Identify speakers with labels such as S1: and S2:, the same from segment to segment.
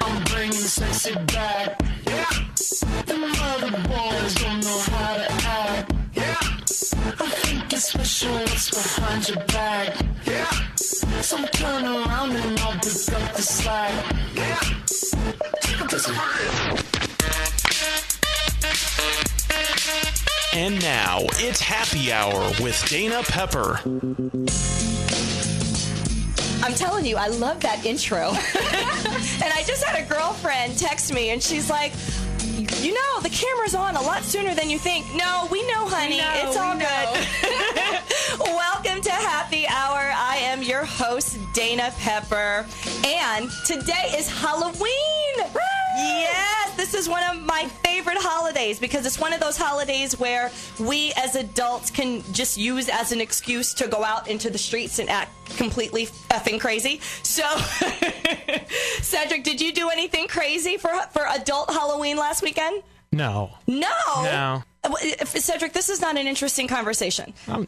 S1: I'm bringing the sexy back. Yeah. And my other boys don't know how to act. Yeah. I think it's special what's behind your back. Yeah. So turn around and I'll pick up the slack. Yeah.
S2: And now, it's Happy Hour with Dana Pepper.
S3: I'm telling you, I love that intro. And I just had a girlfriend text me, and she's like, you know, the camera's on a lot sooner than you think. No, we know, honey. It's all good. Welcome to Happy Hour. I am your host, Dana Pepper. And today is Halloween. Yes, this is one of my favorite holidays because it's one of those holidays where we as adults can just use as an excuse to go out into the streets and act completely effing crazy. So, Cedric, did you do anything crazy for adult Halloween last weekend?
S4: No.
S3: Cedric, this is not an interesting conversation.
S4: I'm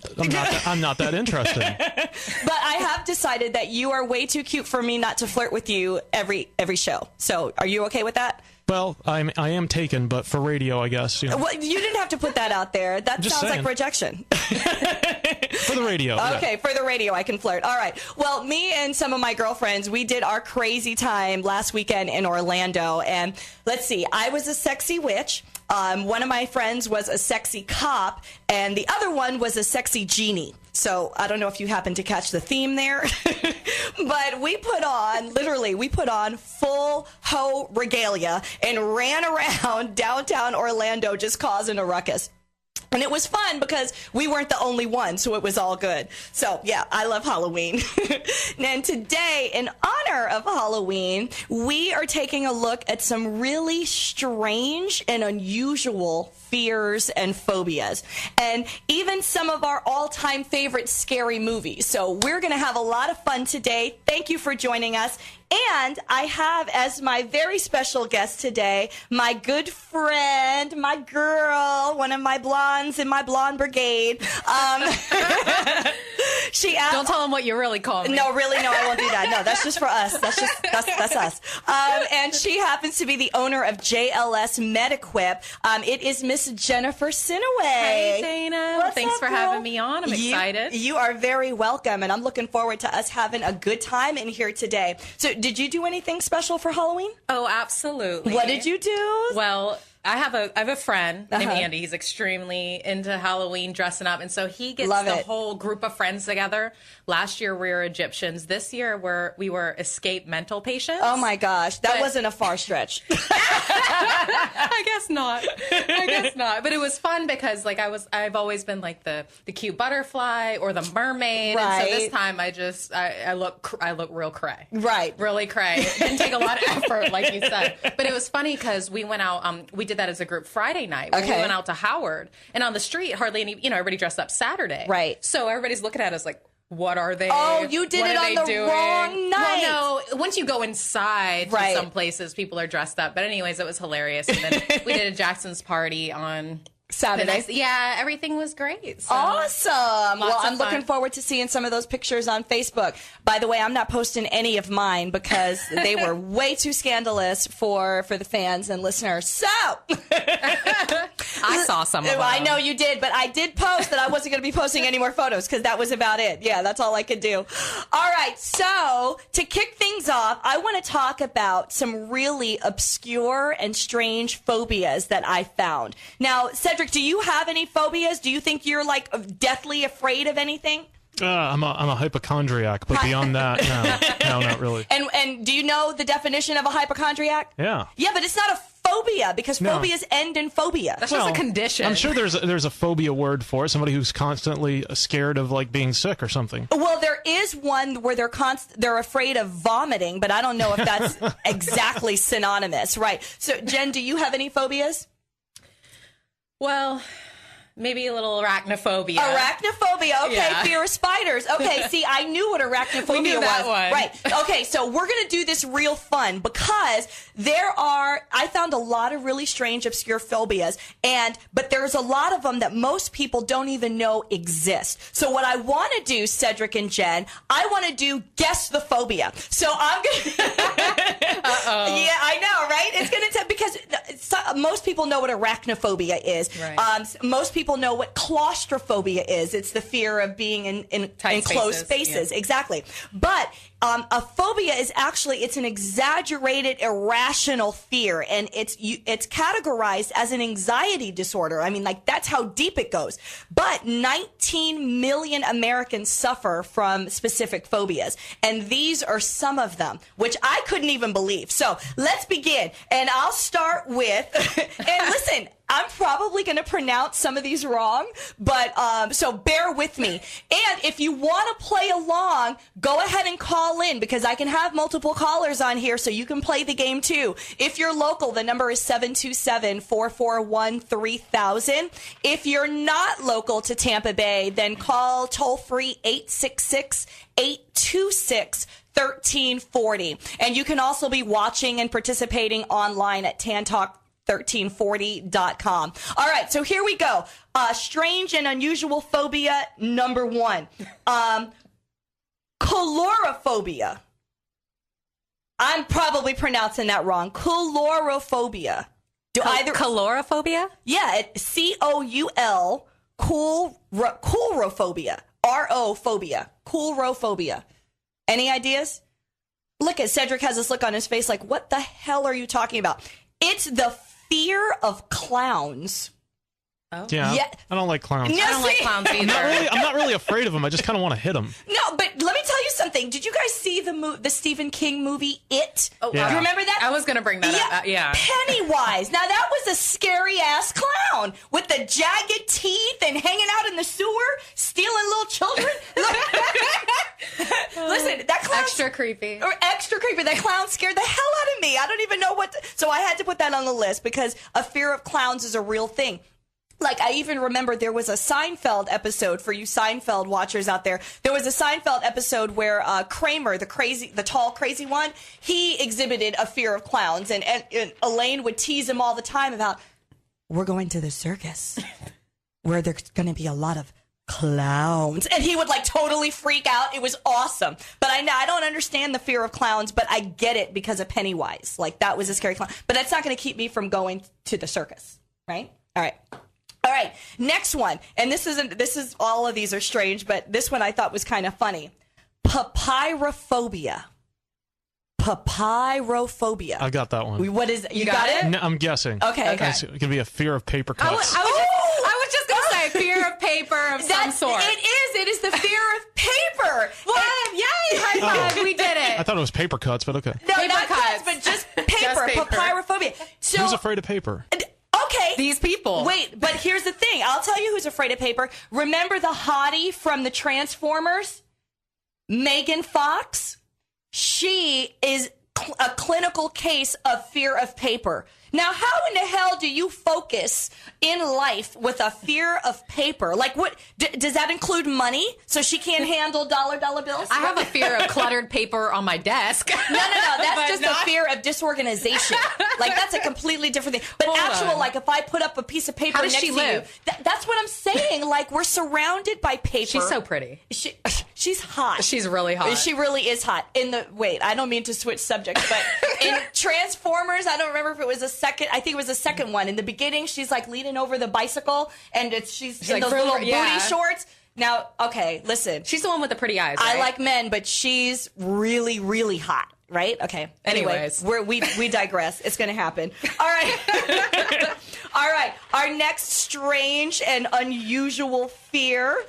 S4: not that interested.
S3: But I have decided that you are way too cute for me not to flirt with you every show. So are you okay with that?
S4: Well, I am taken, but for radio, I guess. You know.
S3: Well, you didn't have to put that out there. That
S4: Just
S3: sounds
S4: saying.
S3: like rejection.
S4: For the radio.
S3: Okay,
S4: yeah.
S3: for the radio, I can flirt. All right. Well, me and some of my girlfriends, we did our crazy time last weekend in Orlando. And let's see, I was a sexy witch. One of my friends was a sexy cop, and the other one was a sexy genie. So I don't know if you happen to catch the theme there, but we put on full hoe regalia and ran around downtown Orlando just causing a ruckus. And it was fun because we weren't the only ones, so it was all good. So, yeah, I love Halloween. And today, in honor of Halloween, we are taking a look at some really strange and unusual fears and phobias, and even some of our all-time favorite scary movies. So we're going to have a lot of fun today. Thank you for joining us. And I have as my very special guest today, my good friend, my girl, one of my blondes in my blonde brigade.
S5: Don't tell them what you really call me.
S3: No, really, no, I won't do that. No, that's just for us. That's us. And she happens to be the owner of JLS MedEquip. It is Miss Jennifer Sinaway.
S5: Hey, Dana. Thanks
S3: up,
S5: for
S3: girl?
S5: having me on. I'm excited.
S3: You are very welcome, and I'm looking forward to us having a good time in here today. So, did you do anything special for Halloween?
S5: Oh, absolutely.
S3: What did you do?
S5: Well, I have a friend named Andy. He's extremely into Halloween, dressing up, and so he gets whole group of friends together. Last year we were Egyptians. This year we were escaped mental patients.
S3: Oh my gosh, that wasn't a far stretch.
S5: I guess not. But it was fun because I've always been like the cute butterfly or the mermaid,
S3: right.
S5: and so this time I look real cray.
S3: Right,
S5: really cray. It didn't take a lot of effort, like you said. But it was funny because we went out. We did that as a group Friday night. We went out to Howard, and on the street, hardly any. Everybody dressed up Saturday.
S3: Right.
S5: So everybody's looking at us like, what are they?
S3: Oh, you did it on the wrong night.
S5: Well, no, once you go inside to some places, people are dressed up. But anyways, it was hilarious. And then we did a Jackson's party on
S3: Saturday.
S5: Everything was great. So.
S3: Awesome. Well, I'm looking forward to seeing some of those pictures on Facebook. By the way, I'm not posting any of mine because they were way too scandalous for the fans and listeners. So
S5: I saw some of them.
S3: I know you did, but I did post that I wasn't going to be posting any more photos because that was about it. Yeah, that's all I could do. All right. So to kick things off, I want to talk about some really obscure and strange phobias that I found. Now, Cedric, do you have any phobias? Do you think you're like deathly afraid of anything?
S4: I'm a hypochondriac, but beyond that, no, not really.
S3: And do you know the definition of a hypochondriac?
S4: Yeah.
S3: Yeah, but it's not a phobia because phobias end in phobia.
S5: That's just a condition.
S4: I'm sure there's a phobia word for it. Somebody who's constantly scared of like being sick or something.
S3: Well, there is one where they're afraid of vomiting, but I don't know if that's exactly synonymous, right? So, Jen, do you have any phobias?
S5: Well, Maybe a little arachnophobia.
S3: Arachnophobia. Okay,
S5: Yeah.
S3: fear of spiders. Okay, see, I knew what arachnophobia
S5: We knew that
S3: was.
S5: one.
S3: Right. Okay, so we're going to do this real fun because I found a lot of really strange, obscure phobias, but there's a lot of them that most people don't even know exist. So what I want to do, Cedric and Jen, I want to do guess the phobia. So I'm going to... Yeah, I know, right? It's going to because most people know what arachnophobia is.
S5: Right.
S3: Most people know what claustrophobia is. It's the fear of being in enclosed spaces.
S5: Yeah.
S3: Exactly. But a phobia is actually, it's an exaggerated, irrational fear, and it's categorized as an anxiety disorder. I mean, like, that's how deep it goes. But 19 million Americans suffer from specific phobias, and these are some of them, which I couldn't even believe. So let's begin, and I'll start with, and listen, I'm probably going to pronounce some of these wrong, but so bear with me. And if you want to play along, go ahead and call in because I can have multiple callers on here so you can play the game too. If you're local, the number is 727-441-3000. If you're not local to Tampa Bay, then call toll-free 866-826-1340. And you can also be watching and participating online at tantalk1340.com. All right, so here we go. Strange and unusual phobia number 1. Calorophobia. I'm probably pronouncing that wrong. Calorophobia.
S5: Calorophobia?
S3: Yeah, C-O-U-L, coulrophobia. R-O-phobia. Coulrophobia. Any ideas? Look at Cedric has this look on his face like, what the hell are you talking about? It's the fear of clowns.
S4: Oh. Yeah, I don't like clowns.
S5: I don't like clowns either.
S4: I'm not really afraid of them. I just kind of want to hit them.
S3: No, but let me tell you something. Did you guys see the Stephen King movie, It?
S5: Oh,
S3: Do you remember that?
S5: I was going to bring that up. Yeah.
S3: Pennywise. Now, that was a scary-ass clown with the jagged teeth and hanging out in the sewer, stealing little children. Listen, that clown...
S5: Extra creepy.
S3: Extra creepy. That clown scared the hell out of me. I don't even know what... So I had to put that on the list because a fear of clowns is a real thing. Like, I even remember there was a Seinfeld episode, for you Seinfeld watchers out there, there was a Seinfeld episode where Kramer, the tall, crazy one, he exhibited a fear of clowns, and Elaine would tease him all the time about, we're going to the circus, where there's going to be a lot of clowns. And he would, like, totally freak out. It was awesome. But I don't understand the fear of clowns, but I get it because of Pennywise. Like, that was a scary clown. But that's not going to keep me from going to the circus, right? All right. All right, next one. And all of these are strange, but this one I thought was kind of funny. Papyrophobia. Papyrophobia.
S4: I got that one.
S3: What is you got it?
S4: No, I'm guessing.
S3: Okay.
S4: It's going to be a fear of paper cuts.
S5: I was just going to say fear of paper of some sort.
S3: It is the fear of paper.
S5: What? Yay! High five. We did it.
S4: I thought it was paper cuts, but okay.
S3: No,
S5: paper
S3: not
S5: cuts.
S3: but just paper.
S5: Just paper.
S3: Papyrophobia. So,
S4: who's afraid of paper?
S3: Okay.
S5: These people.
S3: Wait, but here's the thing. I'll tell you who's afraid of paper. Remember the hottie from the Transformers? Megan Fox? She is a clinical case of fear of paper. Now, how in the hell do you focus in life with a fear of paper? Like, what does that include money? So she can't handle dollar bills?
S5: I have a fear of cluttered paper on my desk.
S3: No. That's just a fear of disorganization. Like, that's a completely different thing. But like, if I put up a piece of paper next to you, that's what I'm saying. Like, we're surrounded by paper.
S5: She's so pretty.
S3: She's hot.
S5: She's really hot.
S3: She really is hot. I don't mean to switch subjects, but in Transformers, I don't remember if it was I think it was the second one. In the beginning, she's like leaning over the bicycle, and she's in
S5: like
S3: those little booty shorts. Now, okay, listen.
S5: She's the one with the pretty eyes, right?
S3: I like men, but she's really, really hot, right? Okay.
S5: Anyways.
S3: We digress. It's going to happen. All right. All right. Our next strange and unusual fear.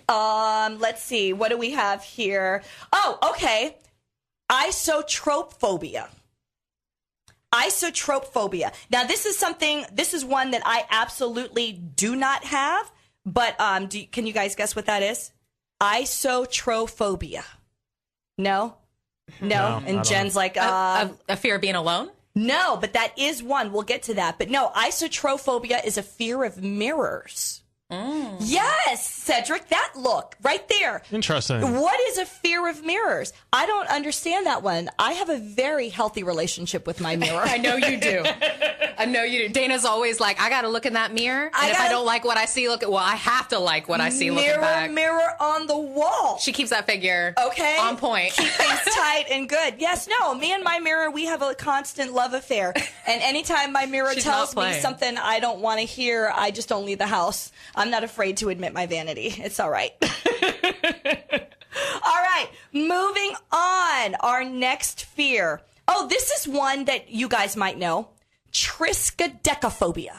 S3: Let's see. What do we have here? Oh, okay. Isotrophobia. Isotrophobia. Now, this is one that I absolutely do not have, but can you guys guess what that is? Isotrophobia. No? And Jen's like...
S5: a fear of being alone?
S3: No, but that is one. We'll get to that. But no, isotrophobia is a fear of mirrors. Yes, Cedric, that look right there.
S4: Interesting.
S3: What is a fear of mirrors? I don't understand that one. I have a very healthy relationship with my mirror.
S5: I know you do. I know you do. Dana's always like, I got to look in that mirror. And if I don't like what I see, I have to like what I see looking back.
S3: Mirror on the wall.
S5: She keeps that figure on point.
S3: Keep things tight and good. Yes, no, me and my mirror, we have a constant love affair. And anytime my mirror tells me something I don't want to hear, I just don't leave the house. I'm not afraid to admit my vanity. It's all right. All right, moving on. Our next fear. Oh, this is one that you guys might know. Triskaidekaphobia.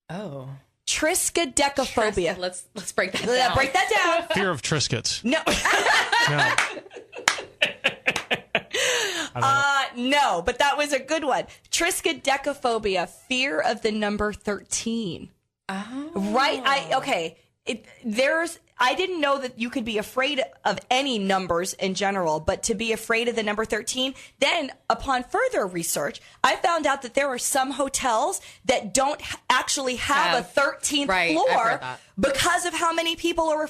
S5: Oh.
S3: Triskaidekaphobia.
S5: Let's break that down.
S3: Break that down.
S4: Fear of Triscuits.
S3: No. No, but that was a good one. Triskaidekaphobia, fear of the number 13.
S5: Oh.
S3: Right? I didn't know that you could be afraid of any numbers in general, but to be afraid of the number 13, then upon further research, I found out that there are some hotels that don't actually have a 13th floor because of how many people are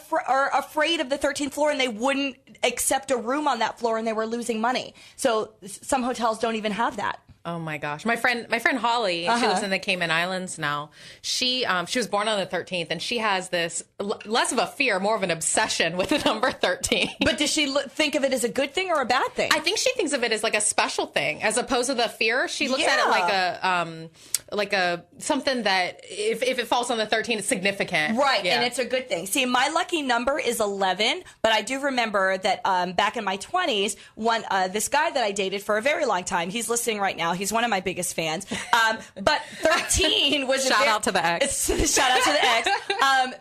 S3: afraid of the 13th floor, and they wouldn't accept a room on that floor, and they were losing money. So some hotels don't even have that.
S5: Oh my gosh. My friend Holly, she lives in the Cayman Islands now. She was born on the 13th, and she has this less of a fear, more of an obsession with the number 13.
S3: But does she think of it as a good thing or a bad thing?
S5: I think she thinks of it as like a special thing as opposed to the fear. She looks at it like a something that if it falls on the 13, it's significant.
S3: Right.
S5: Yeah.
S3: And it's a good thing. See, my lucky number is 11, but I do remember that back in my 20s, this guy that I dated for a very long time, he's listening right now. He's one of my biggest fans. But 13 was
S5: Shout out to the ex.
S3: Shout out to the ex.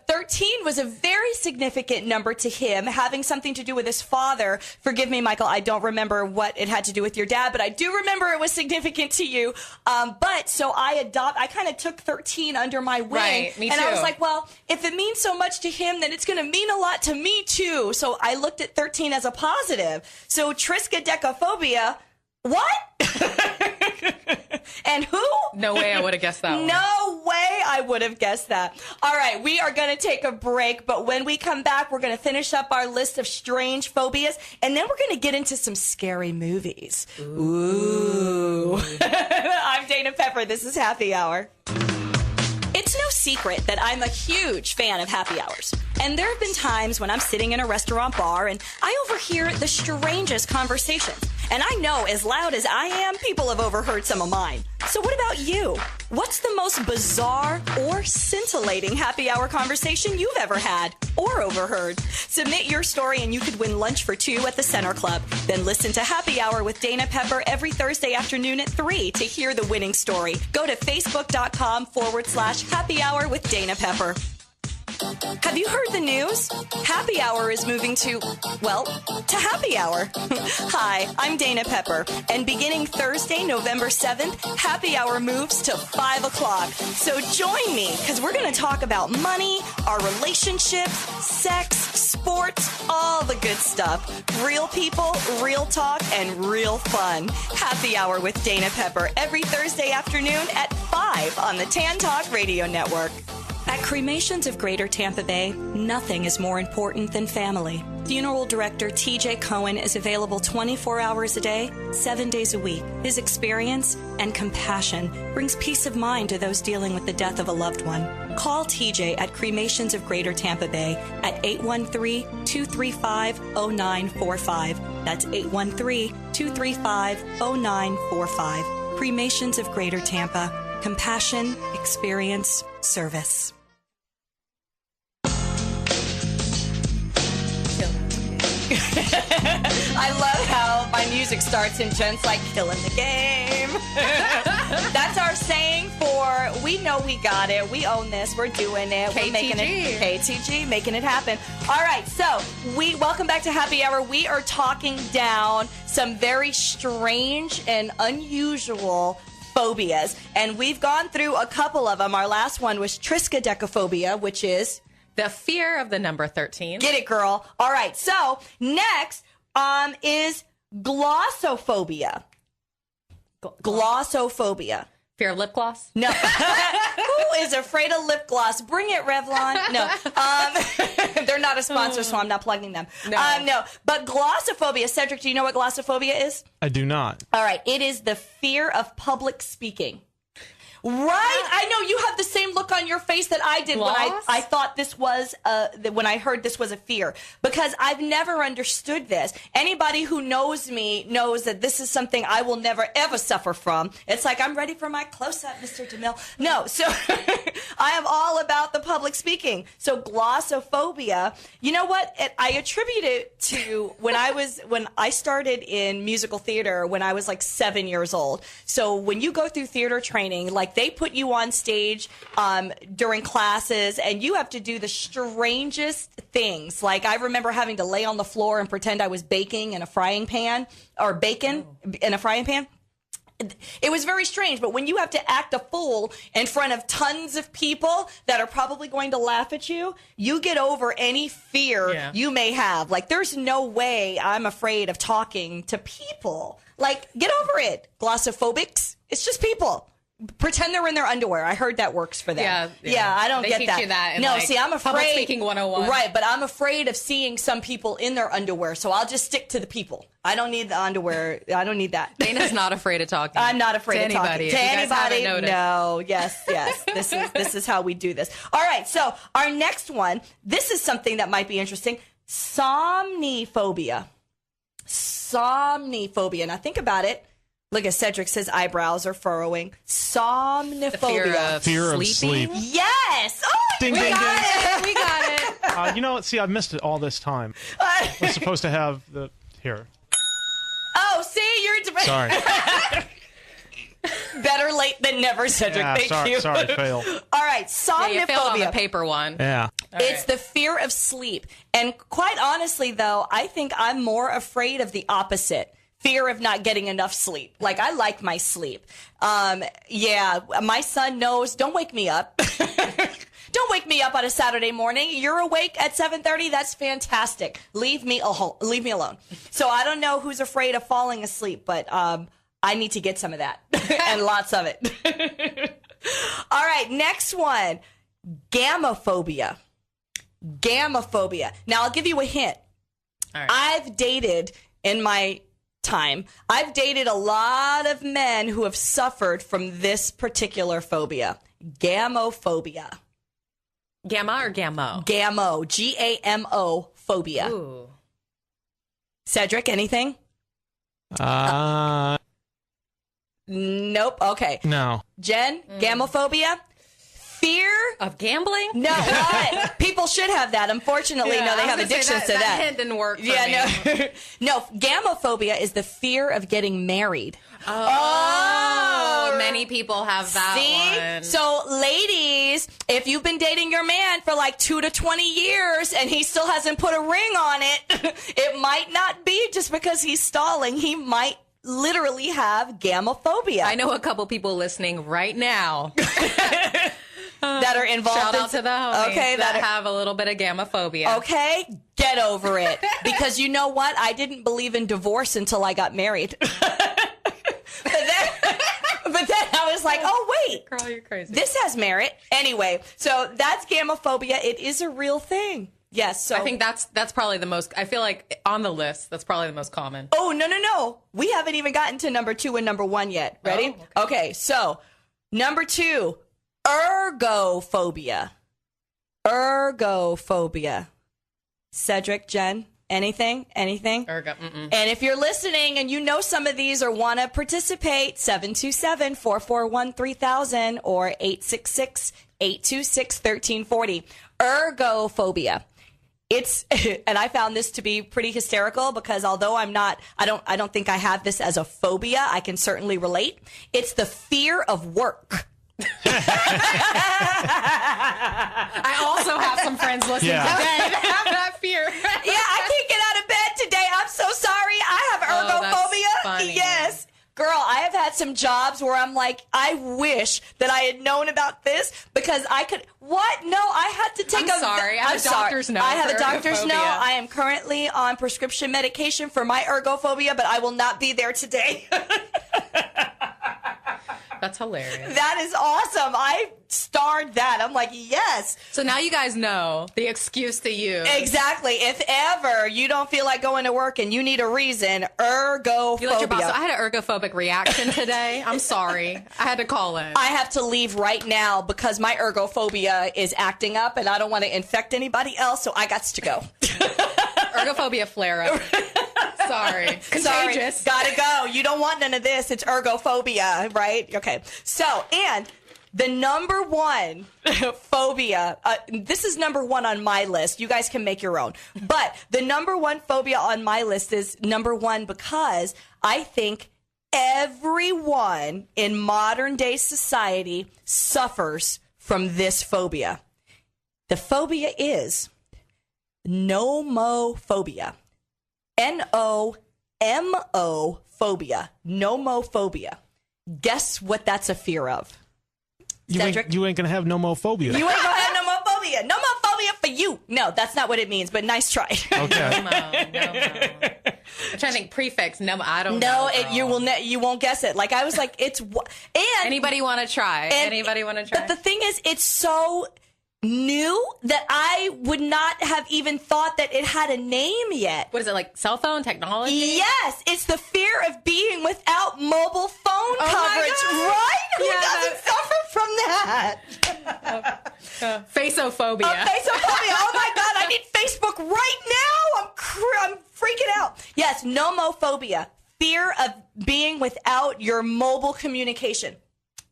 S3: 13 was a very significant number to him, having something to do with his father. Forgive me, Michael, I don't remember what it had to do with your dad, but I do remember it was significant to you. But so I kind of took 13 under my wing.
S5: Right, me too.
S3: And I was like, well, if it means so much to him, then it's going to mean a lot to me too. So I looked at 13 as a positive. So Triskaidekaphobia, what? And who?
S5: No way I would have guessed that one.
S3: No way I would have guessed that. All right, we are going to take a break, but when we come back, we're going to finish up our list of strange phobias, and then we're going to get into some scary movies. Ooh. I'm Dana Pepper. This is Happy Hour. It's no secret that I'm a huge fan of happy hours. And there have been times when I'm sitting in a restaurant bar and I overhear the strangest conversations. And I know as loud as I am, people have overheard some of mine. So what about you? What's the most bizarre or scintillating happy hour conversation you've ever had or overheard? Submit your story and you could win lunch for 2 at the Center Club. Then listen to Happy Hour with Dana Pepper every Thursday afternoon at 3 to hear the winning story. Go to facebook.com/Happy Hour with Dana Pepper. Have you heard the news? Happy Hour is moving to Happy Hour. Hi, I'm Dana Pepper, and beginning Thursday, November 7th, Happy Hour moves to 5 o'clock. So join me, because we're going to talk about money, our relationships, sex, sports, all the good stuff. Real people, real talk, and real fun. Happy Hour with Dana Pepper every Thursday afternoon at 5 on the Tan Talk Radio Network. At Cremations of Greater Tampa Bay, nothing is more important than family. Funeral director TJ Cohen is available 24 hours a day, 7 days a week. His experience and compassion brings peace of mind to those dealing with the death of a loved one. Call TJ at Cremations of Greater Tampa Bay at 813-235-0945. That's 813-235-0945. Cremations of Greater Tampa. Compassion, experience, service. I love how my music starts and Jen's like, killing the game. That's our saying for, we know we got it. We own this. We're doing it.
S5: KTG.
S3: We're making it. KTG, making it happen. All right, so welcome back to Happy Hour. We are talking down some very strange and unusual phobias, and we've gone through a couple of them. Our last one was triskaidekaphobia, which is
S5: the fear of the number 13.
S3: Get it, girl. All right. So next is glossophobia. Glossophobia.
S5: Fear of lip gloss?
S3: No. Who is afraid of lip gloss? Bring it, Revlon. No. They're not a sponsor, so I'm not plugging them. No. But glossophobia. Cedric, do you know what glossophobia is?
S4: I do not.
S3: All right. It is the fear of public speaking. Right? I know you have the same look on your face that I did when I thought this was, when I heard this was a fear. Because I've never understood this. Anybody who knows me knows that this is something I will never, ever suffer from. It's like, I'm ready for my close-up, Mr. DeMille. No, so I am all about the public speaking. So glossophobia, you know what? I attribute it to when I started in musical theater when I was like 7 years old. So when you go through theater training, like they put you on stage during classes and you have to do the strangest things. Like I remember having to lay on the floor and pretend I was baking in a frying pan or bacon in a frying pan. It was very strange, but when you have to act a fool in front of tons of people that are probably going to laugh at you, you get over any fear you may have. Like, there's no way I'm afraid of talking to people. Like, get over it. Glossophobics, it's just people. Pretend they're in their underwear. I heard that works for them. Yeah, I don't get that.
S5: They teach you that in,
S3: no,
S5: like,
S3: see, I'm afraid.
S5: Public speaking 101.
S3: Right, but I'm afraid of seeing some people in their underwear, so I'll just stick to the people. I don't need the underwear. I don't need that.
S5: Dana's not afraid of talking.
S3: I'm not afraid of talking. To anybody. No, yes. This is how we do this. All right, so our next one, this is something that might be interesting. Somniphobia. Somniphobia. Now think about it. Look at Cedric, his eyebrows are furrowing. Somniphobia.
S4: Fear of sleep.
S3: Yes! Oh,
S4: ding,
S3: we
S4: ding,
S3: got
S4: ding.
S3: it! We got it!
S4: You know what? See, I've missed it all this time. We're supposed to have the... Here.
S3: Oh, see? You're...
S4: Sorry.
S3: Better late than never, Cedric.
S4: Yeah,
S3: Thank you.
S4: Sorry, fail.
S3: All right, somniphobia.
S5: You failed on the paper one.
S4: Yeah.
S3: It's the fear of sleep. And quite honestly, though, I think I'm more afraid of the opposite. Fear of not getting enough sleep. Like, I like my sleep. Yeah, my son knows, don't wake me up. Don't wake me up on a Saturday morning. You're awake at 7:30. That's fantastic. Leave me alone. So I don't know who's afraid of falling asleep, but I need to get some of that and lots of it. All right, next one. Gamophobia. Gamophobia. Now, I'll give you a hint.
S5: All right.
S3: I've dated in my time. I've dated a lot of men who have suffered from this particular phobia. Gamophobia.
S5: Gamma or Gamo?
S3: Gamo. Gamo phobia.
S5: Ooh.
S3: Cedric, anything? Nope. Okay.
S4: No.
S3: Jen, gamophobia? Fear
S5: of gambling?
S3: No, what? People should have that. Unfortunately, no, they have addictions to that.
S5: That hint didn't work for me.
S3: No, gamophobia is the fear of getting married.
S5: Oh, many people have that one.
S3: So, ladies, if you've been dating your man for like 2 to 20 years and he still hasn't put a ring on it, it might not be just because he's stalling. He might literally have gamophobia.
S5: I know a couple people listening right now.
S3: That are involved.
S5: Shout out to the homies that have a little bit of gamophobia.
S3: Okay, get over it. Because you know what? I didn't believe in divorce until I got married. But then I was like, oh, wait.
S5: Girl, you're crazy.
S3: This has merit. Anyway, so that's gamophobia. It is a real thing. Yes. So
S5: I think that's probably the most, I feel like on the list, that's probably the most common.
S3: Oh, no. We haven't even gotten to number 2 and number 1 yet. Ready?
S5: Oh,
S3: okay, so number 2. Ergophobia. Ergophobia. Cedric, Jen, anything?
S5: Mm-mm.
S3: And if you're listening and you know some of these or want to participate, 727-441-3000 or 866-826-1340. Ergophobia. It's, and I found this to be pretty hysterical because although I don't think I have this as a phobia, I can certainly relate. It's the fear of work.
S5: I also have some friends listening today that have that fear.
S3: Yeah, I can't get out of bed today. I'm so sorry. I have ergophobia.
S5: That's funny.
S3: Yes. Girl, I have had some jobs where I'm like, I wish that I had known about this because I could. What? No, I had to take
S5: I'm sorry. I have a doctor's note.
S3: I have a doctor's
S5: ergophobia.
S3: note. I am currently on prescription medication for my ergophobia, but I will not be there today.
S5: That's hilarious.
S3: That is awesome. I starred that. I'm like, yes.
S5: So now you guys know the excuse to use.
S3: Exactly. If ever you don't feel like going to work and you need a reason, ergophobia.
S5: You let your boss. I had an ergophobic reaction today. I'm sorry. I had to call in.
S3: I have to leave right now because my ergophobia is acting up and I don't want to infect anybody else, so I got to go.
S5: Ergophobia flare up. Sorry. Contagious.
S3: Gotta go. You don't want none of this. It's ergophobia, right? Okay. So, and the number one phobia, this is number one on my list. You guys can make your own. But the number one phobia on my list is number one because I think everyone in modern day society suffers from this phobia. The phobia is nomophobia. N-O-M-O phobia. Nomophobia. Guess what that's a fear of?
S4: You ain't going to have nomophobia.
S3: You ain't going to have nomophobia. Nomophobia for you. No, that's not what it means, but nice try.
S4: Okay.
S5: No. I'm trying to think prefix. No, I don't
S3: know.
S5: No,
S3: you won't guess it. Like, I was like, it's... And
S5: anybody want to try? Anybody want to try?
S3: But the thing is, it's so new that I would not have even thought that it had a name yet.
S5: What is it, like cell phone technology?
S3: Yes, it's the fear of being without mobile phone coverage, right? Who doesn't suffer from that?
S5: Faceophobia.
S3: Faceophobia. Oh my God, I need Facebook right now. I'm freaking out. Yes, nomophobia, fear of being without your mobile communication.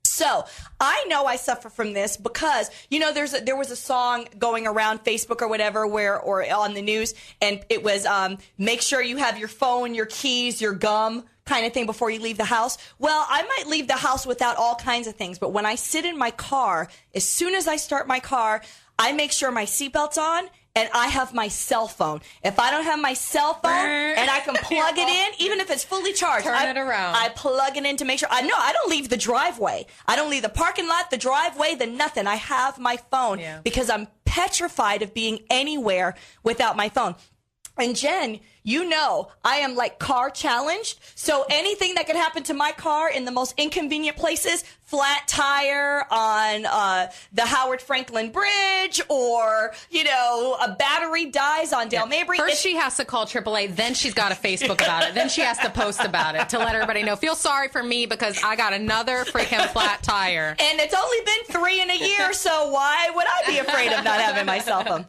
S3: So I know I suffer from this because, you know, there was a song going around Facebook or whatever or on the news, and it was make sure you have your phone, your keys, your gum kind of thing before you leave the house. Well, I might leave the house without all kinds of things, but when I sit in my car, as soon as I start my car, I make sure my seatbelt's on. And I have my cell phone. If I don't have my cell phone and I can plug it in, even if it's fully charged,
S5: turn it around.
S3: I plug it in to make sure. I don't leave the driveway. I don't leave the parking lot, the driveway, the nothing. I have my phone because I'm petrified of being anywhere without my phone. And Jen, you know, I am like car challenged. So anything that could happen to my car in the most inconvenient places, flat tire on the Howard Franklin Bridge, or, you know, a battery dies on Dale Mabry.
S5: First she has to call AAA, then she's got to Facebook about it, then she has to post about it to let everybody know. Feel sorry for me because I got another freaking flat tire.
S3: And it's only been 3 in a year, so why would I be afraid of not having my cell phone?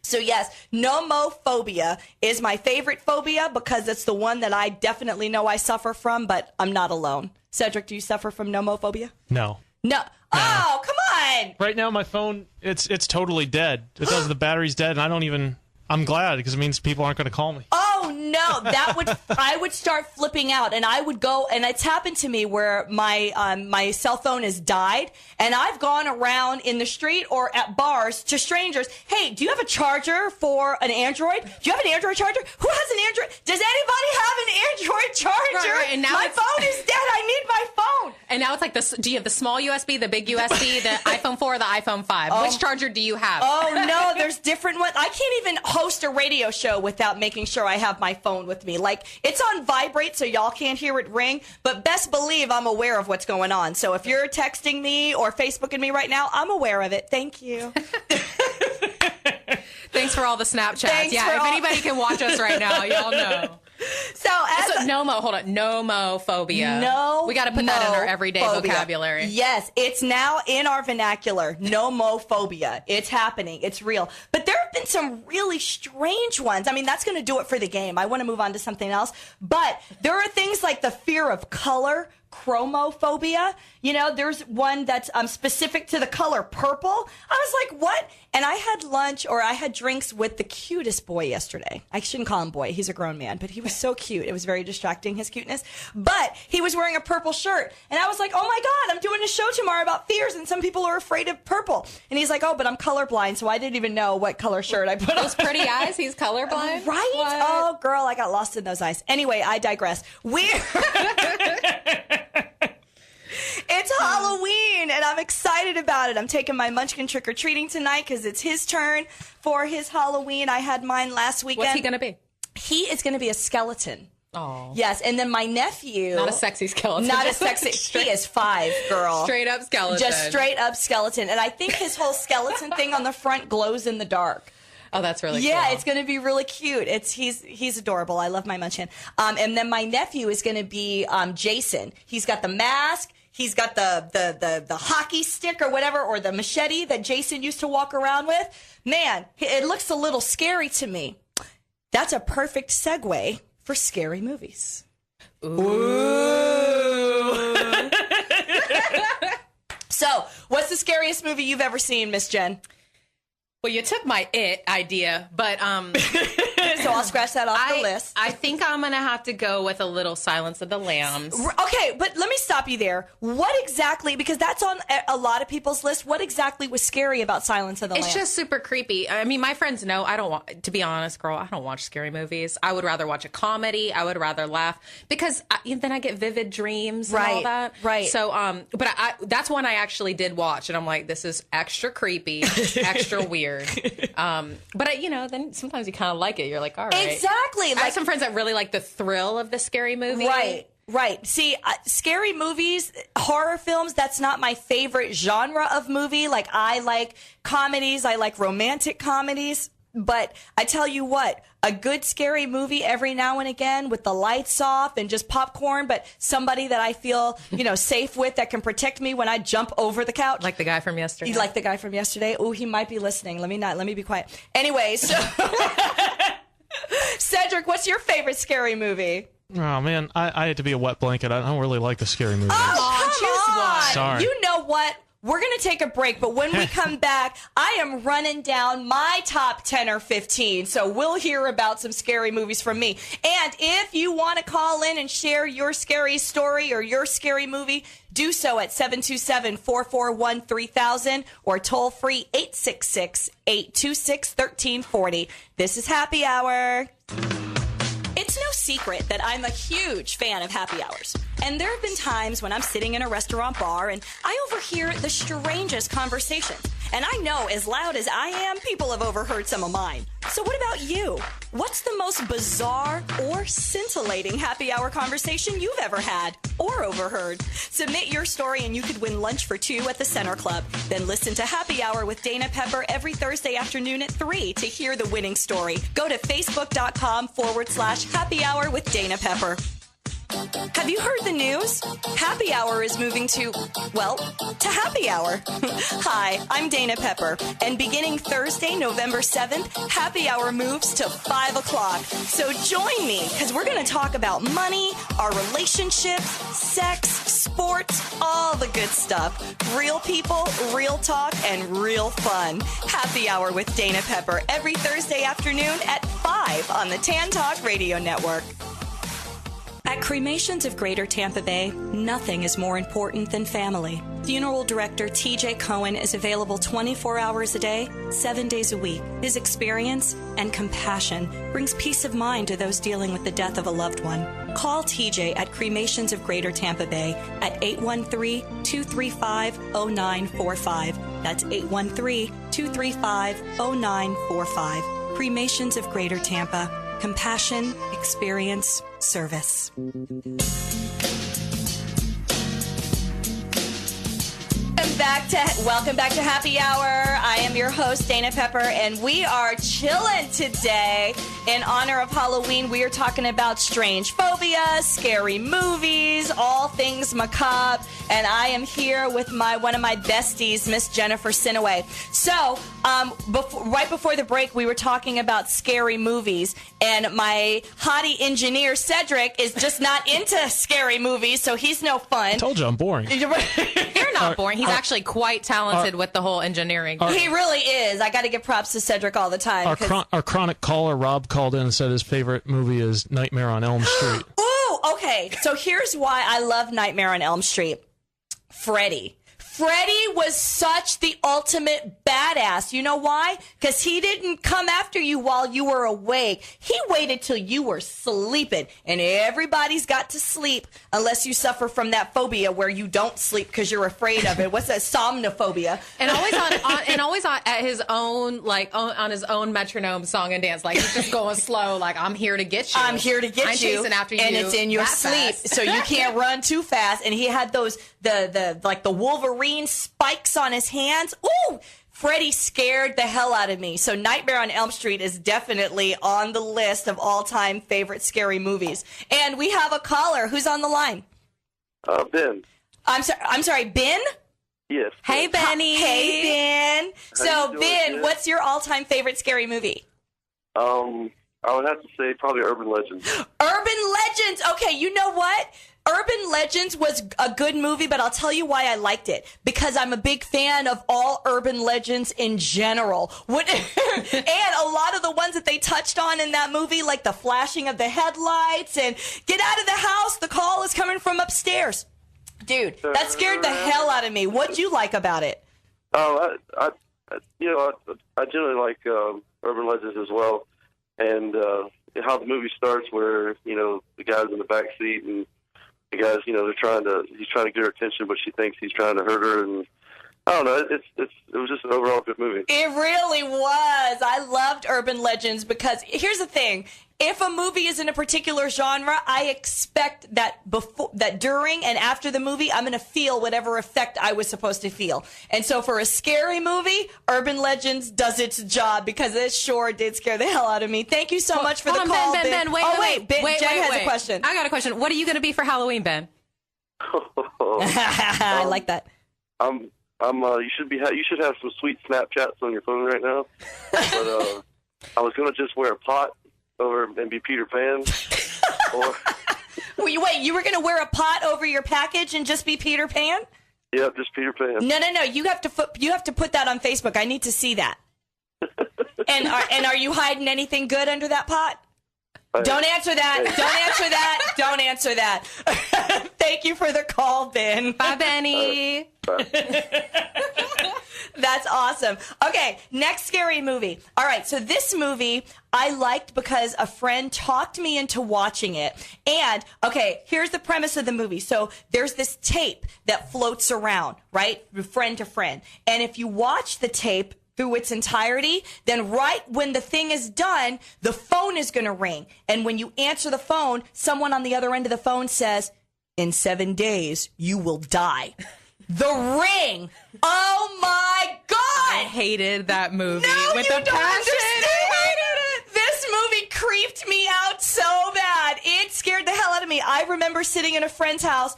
S3: So yes, nomophobia is my favorite phobia because it's the one that I definitely know I suffer from, but I'm not alone. Cedric, do you suffer from nomophobia?
S4: No.
S3: Oh, come on.
S4: Right now, my phone, it's totally dead. It does. The battery's dead, and I'm glad because it means people aren't going to call me.
S3: Oh no, I would start flipping out, and I would go, and it's happened to me where my cell phone has died, and I've gone around in the street or at bars to strangers. Hey, do you have a charger for an Android? Do you have an Android charger? Who has an Android? Does anybody have an Android charger?
S5: Right, and now
S3: my phone is dead. I need my phone.
S5: And now it's like this. Do you have the small USB, the big USB, the iPhone 4, or the iPhone 5? Which charger do you have?
S3: Oh no, there's different ones. I can't even host a radio show without making sure I have my phone with me. Like, it's on vibrate so y'all can't hear it ring, but best believe I'm aware of what's going on. So if you're texting me or Facebooking me right now, I'm aware of it. Thank you.
S5: Thanks for all the Snapchats. If anybody can watch us right now, y'all know.
S3: So
S5: nomophobia.
S3: No,
S5: we got to put that in our everyday vocabulary.
S3: Yes, it's now in our vernacular. Nomophobia. It's happening. It's real. But there have been some really strange ones. I mean, that's going to do it for the game. I want to move on to something else. But there are things like the fear of color, chromophobia. You know, there's one that's specific to the color purple. I was like, what? And I had lunch or I had drinks with the cutest boy yesterday. I shouldn't call him boy. He's a grown man, but he was so cute. It was very distracting, his cuteness. But he was wearing a purple shirt. And I was like, oh my God, I'm doing a show tomorrow about fears and some people are afraid of purple. And he's like, oh, but I'm colorblind, so I didn't even know what color shirt I put on.
S5: Those pretty eyes, he's colorblind?
S3: Right?
S5: What?
S3: Oh, girl, I got lost in those eyes. Anyway, I digress. It's Halloween, and I'm excited about it. I'm taking my munchkin trick-or-treating tonight because it's his turn for his Halloween. I had mine last weekend.
S5: What's he going to be?
S3: He is going to be a skeleton.
S5: Oh.
S3: Yes, and then my nephew.
S5: Not a sexy skeleton.
S3: Not a sexy. He is 5, girl.
S5: Straight up skeleton.
S3: Just straight up skeleton. And I think his whole skeleton thing on the front glows in the dark.
S5: Oh, that's really cool.
S3: Yeah, it's going to be really cute. He's adorable. I love my Munchkin. And then my nephew is going to be Jason. He's got the mask. He's got the hockey stick or whatever, or the machete that Jason used to walk around with. Man, it looks a little scary to me. That's a perfect segue for scary movies. Ooh. So, what's the scariest movie you've ever seen, Miss Jen?
S5: Well, you took my It idea, but
S3: so I'll scratch that off the list.
S5: I think I'm going to have to go with a little Silence of the Lambs.
S3: Okay, but let me stop you there. What exactly, because that's on a lot of people's list, what exactly was scary about Silence of the Lambs?
S5: It's just super creepy. I mean, my friends know I don't want, to be honest, girl, I don't watch scary movies. I would rather watch a comedy. I would rather laugh because then I get vivid dreams and all that.
S3: Right.
S5: So, but that's one I actually did watch, and I'm like, this is extra creepy, extra weird. But then sometimes you kind of like it. You're like, all right.
S3: Exactly.
S5: I have some friends that really like the thrill of the scary movie.
S3: Right. See, scary movies, horror films, that's not my favorite genre of movie. Like, I like comedies. I like romantic comedies. But I tell you what, a good scary movie every now and again with the lights off and just popcorn, but somebody that I feel, safe with, that can protect me when I jump over the couch.
S5: Like the guy from yesterday.
S3: Like the guy from yesterday. Oh, he might be listening. Let me be quiet. Anyway, so Cedric, what's your favorite scary movie?
S4: Oh, man, I had to be a wet blanket. I don't really like the scary movies.
S3: Oh, come on.
S4: Sorry.
S3: You know what? We're going to take a break, but when we come back, I am running down my top 10 or 15, so we'll hear about some scary movies from me. And if you want to call in and share your scary story or your scary movie, do so at 727-441-3000 or toll free 866-826-1340. This is Happy Hour. It's no secret that I'm a huge fan of happy hours. And there have been times when I'm sitting in a restaurant bar and I overhear the strangest conversations. And I know as loud as I am, people have overheard some of mine. So what about you? What's the most bizarre or scintillating happy hour conversation you've ever had or overheard? Submit your story and you could win lunch for 2 at the Center Club. Then listen to Happy Hour with Dana Pepper every Thursday afternoon at 3 to hear the winning story. Go to facebook.com/Happy Hour with Dana Pepper. Have you heard the news? Happy Hour is moving to Happy Hour. Hi, I'm Dana Pepper, and beginning Thursday, November 7th, Happy Hour moves to 5 o'clock. So join me, because we're going to talk about money, our relationships, sex, sports, all the good stuff. Real people, real talk, and real fun. Happy Hour with Dana Pepper every Thursday afternoon at 5 on the Tan Talk Radio Network. At Cremations of Greater Tampa Bay, nothing is more important than family. Funeral director TJ Cohen is available 24 hours a day, 7 days a week. His experience and compassion brings peace of mind to those dealing with the death of a loved one. Call TJ at Cremations of Greater Tampa Bay at 813-235-0945. That's 813-235-0945. Cremations of Greater Tampa. Compassion, experience, service. Welcome back to Happy Hour. I am your host, Dana Pepper, and we are chilling today. In honor of Halloween, we are talking about strange phobias, scary movies, all things macabre, and I am here with one of my besties, Miss Jennifer Sinaway. So, right before the break, we were talking about scary movies, and my hottie engineer, Cedric, is just not into scary movies, so he's no fun.
S4: I told you I'm boring.
S5: You're not boring. He's actually quite talented with the whole engineering.
S3: He really is. I got to give props to Cedric all the time.
S4: Our chronic caller, Rob, called in and said his favorite movie is Nightmare on Elm Street.
S3: Ooh, okay. So here's why I love Nightmare on Elm Street. Freddy Freddie was such the ultimate badass. You know why? Because he didn't come after you while you were awake. He waited till you were sleeping. And everybody's got to sleep unless you suffer from that phobia where you don't sleep because you're afraid of it. What's that? Somnophobia.
S5: And always at his own, like, on his own metronome song and dance. Like, he's just going slow. Like, I'm here to get you.
S3: I'm here to get you.
S5: I'm chasing after you.
S3: And it's in your sleep.
S5: Fast.
S3: So you can't run too fast. And he had those, the Wolverine spikes on his hands. Ooh! Freddie scared the hell out of me. So Nightmare on Elm Street is definitely on the list of all-time favorite scary movies. And we have a caller. Who's on the line?
S6: Ben.
S3: I'm sorry, Ben?
S6: Yes.
S5: Hey, Benny.
S3: Hey, Ben. So,
S6: doing,
S3: Ben,
S6: Ben?
S3: what's your all-time favorite scary movie?
S6: I would have to say probably Urban Legends.
S3: Urban Legends. Okay, you know what? Urban Legends was a good movie, but I'll tell you why I liked it. Because I'm a big fan of all urban legends in general. And a lot of the ones that they touched on in that movie, like the flashing of the headlights and get out of the house, the call is coming from upstairs. Dude, that scared the hell out of me. What'd you like about it?
S6: Oh, I generally like Urban Legends as well. And how the movie starts where, the guy's in the back seat and the guys, he's trying to get her attention, but she thinks he's trying to hurt her. And I don't know, it was just an overall good movie.
S3: It really was. I loved Urban Legends because here's the thing. If a movie is in a particular genre, I expect that during and after the movie, I'm going to feel whatever effect I was supposed to feel. And so for a scary movie, Urban Legends does its job because it sure did scare the hell out of me. Thank you so much for the call, Ben.
S5: Ben, wait,
S3: Jen has a question.
S5: I got a question. What are you going to be for Halloween, Ben?
S3: I like that.
S6: You should have some sweet Snapchats on your phone right now. But I was going to just wear a pot over and be Peter Pan.
S3: Wait, you were going to wear a pot over your package and just be Peter Pan?
S6: Yep, just Peter Pan.
S3: No. You have to put that on Facebook. I need to see that. And are you hiding anything good under that pot? Don't answer that. Don't answer that. Don't answer that. Thank you for the call, Ben.
S5: Bye, Benny.
S3: That's awesome. Okay, next scary movie. All right, so this movie I liked because a friend talked me into watching it. And, okay, here's the premise of the movie. So there's this tape that floats around, right, friend to friend. And if you watch the tape through its entirety, then right when the thing is done, the phone is going to ring. And when you answer the phone, someone on the other end of the phone says, "In 7 days, you will die." The Ring. Oh my God!
S5: I hated that movie
S3: with a passion. I hated it. This movie creeped me out so bad. It scared the hell out of me. I remember sitting in a friend's house.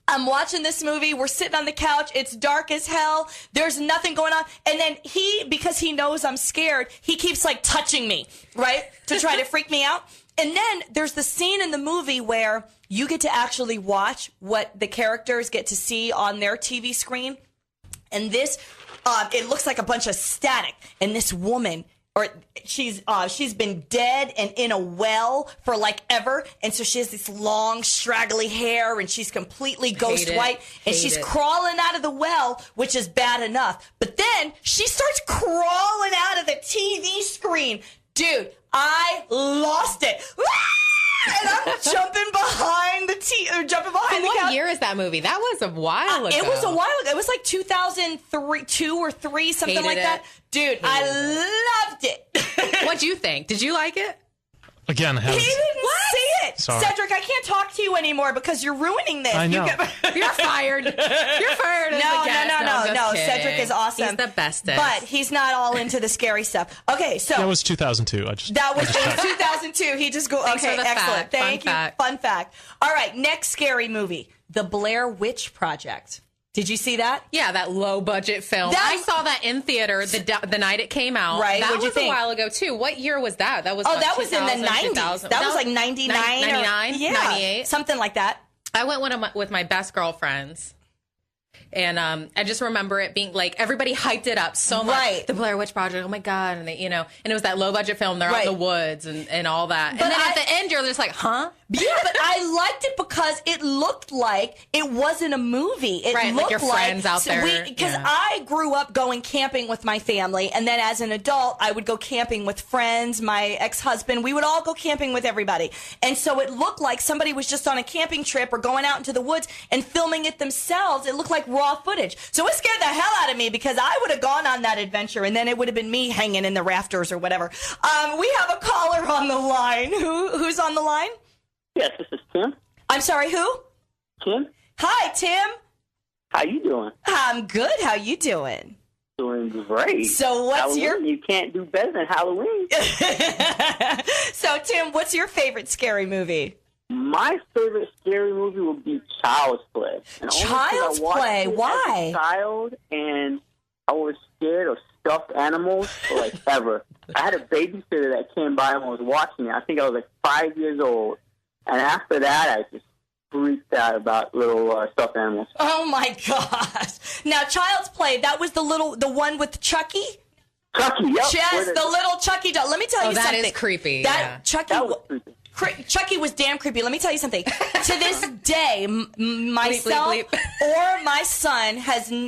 S3: I'm watching this movie. We're sitting on the couch. It's dark as hell. There's nothing going on. And then because he knows I'm scared, he keeps like touching me, right? To try to freak me out. And then there's the scene in the movie where you get to actually watch what the characters get to see on their TV screen. And this, it looks like a bunch of static. And this woman, she's been dead and in a well for like ever. And so she has this long, straggly hair and she's completely ghost white. And she's crawling out of the well, which is bad enough. But then she starts crawling out of the TV screen. Dude, I lost it. And I'm jumping behind the couch.
S5: What year is that movie? That was a while ago.
S3: It was a while ago. It was like 2003, 2 or 3, something like that. Dude, I loved it.
S5: What'd you think? Did you like it?
S4: Again,
S3: he didn't see it.
S4: Sorry.
S3: Cedric, I can't talk to you anymore because you're ruining this.
S4: I know.
S5: You're fired. You're fired.
S3: No. Cedric is awesome.
S5: He's the bestest.
S3: But he's not all into the scary stuff. Okay, so
S4: that was 2002.
S3: That was 2002. He just go. Okay, excellent. Thank you. Fun fact. All right, next scary movie, The Blair Witch Project. Did you see that?
S5: Yeah, that low budget film. I saw that in theater the night it came out.
S3: Right.
S5: That
S3: What'd
S5: was a while ago too. What year was that? That was
S3: that was in the 90s. That was like 99
S5: 99, 98.
S3: Something like that.
S5: I went with my best girlfriends. And I just remember it being like everybody hyped it up so much.
S3: Right.
S5: The Blair Witch Project. Oh my God. And and it was that low budget film. They're out in the woods and all that. And then at the end, you're just like, huh?
S3: Yeah, but I liked it because it looked like it wasn't a movie. It
S5: right,
S3: looked
S5: like your friends out there.
S3: Because I grew up going camping with my family, and then as an adult, I would go camping with friends, my ex-husband. We would all go camping with everybody. And so it looked like somebody was just on a camping trip or going out into the woods and filming it themselves. It looked like raw footage. So it scared the hell out of me because I would have gone on that adventure, and then it would have been me hanging in the rafters or whatever. We have a caller on the line. Who's on the line?
S7: Yes, this is Tim.
S3: I'm sorry, who?
S7: Tim.
S3: Hi, Tim.
S7: How you doing?
S3: I'm good. How you doing?
S7: Doing great.
S3: So what's
S7: Halloween, you can't do better than Halloween.
S3: So, Tim, what's your favorite scary movie?
S7: My favorite scary movie would be Child's Play. And
S3: Child's Play? Why?
S7: As a child, and I was scared of stuffed animals for like ever. I had a babysitter that came by and was watching it. I think I was like 5 years old. And after that, I just freaked out about little stuffed animals.
S3: Oh, my gosh. Now, Child's Play, that was the one with Chucky?
S7: Chucky, yep.
S3: Yes, the little Chucky doll. Let me tell you something.
S5: That is creepy.
S3: Chucky was damn creepy. Let me tell you something. To this day, myself
S5: bleep, bleep.
S3: or my son